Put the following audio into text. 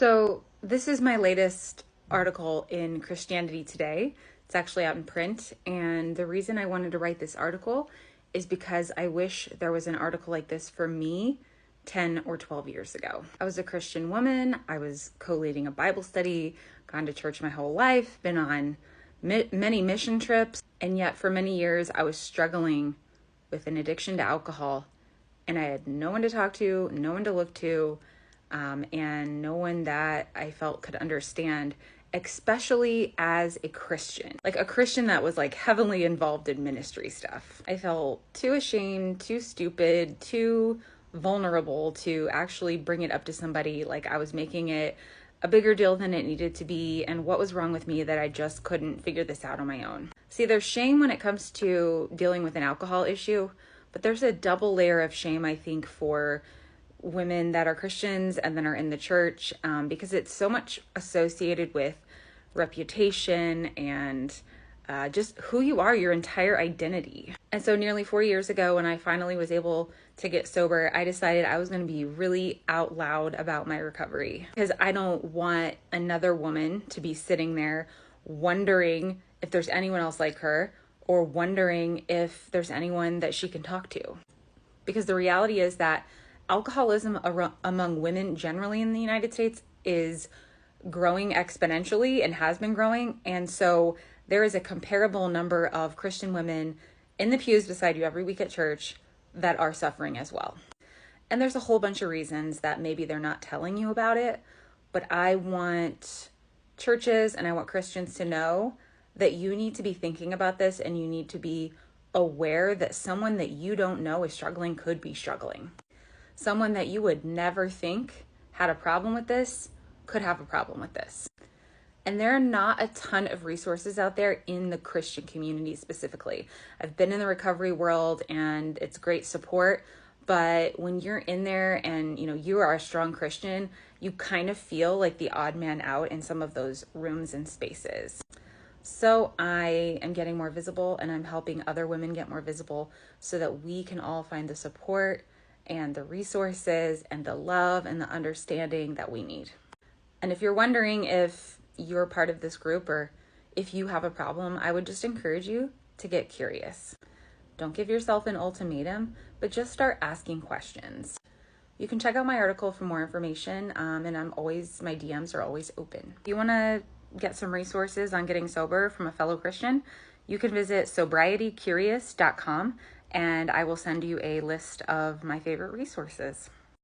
So, this is my latest article in Christianity Today. It's actually out in print. And the reason I wanted to write this article is because I wish there was an article like this for me 10 or 12 years ago. I was a Christian woman. I was co-leading a Bible study, gone to church my whole life, been on many mission trips. And yet for many years, I was struggling with an addiction to alcohol. And I had no one to talk to, no one to look to, and no one that I felt could understand, especially as a Christian. Like a Christian that was like heavily involved in ministry stuff. I felt too ashamed, too stupid, too vulnerable to actually bring it up to somebody. Like I was making it a bigger deal than it needed to be, and what was wrong with me that I just couldn't figure this out on my own. See, there's shame when it comes to dealing with an alcohol issue, but there's a double layer of shame, I think, for women that are Christians and then are in the church, because it's so much associated with reputation and just who you are, your entire identity. And so nearly 4 years ago, when I finally was able to get sober, I decided I was going to be really out loud about my recovery, because I don't want another woman to be sitting there wondering if there's anyone else like her, or wondering if there's anyone that she can talk to. Because the reality is that alcoholism among women generally in the United States is growing exponentially and has been growing. And so there is a comparable number of Christian women in the pews beside you every week at church that are suffering as well. And there's a whole bunch of reasons that maybe they're not telling you about it, but I want churches and I want Christians to know that you need to be thinking about this, and you need to be aware that someone that you don't know is struggling could be struggling. Someone that you would never think had a problem with this could have a problem with this. And there are not a ton of resources out there in the Christian community specifically. I've been in the recovery world and it's great support, but when you're in there and you are a strong Christian, you kind of feel like the odd man out in some of those rooms and spaces. So I am getting more visible, and I'm helping other women get more visible so that we can all find the support and the resources and the love and the understanding that we need. And if you're wondering if you're part of this group or if you have a problem, I would just encourage you to get curious. Don't give yourself an ultimatum, but just start asking questions. You can check out my article for more information, and my DMs are always open. If you want to get some resources on getting sober from a fellow Christian, you can visit sobrietycurious.com, and I will send you a list of my favorite resources.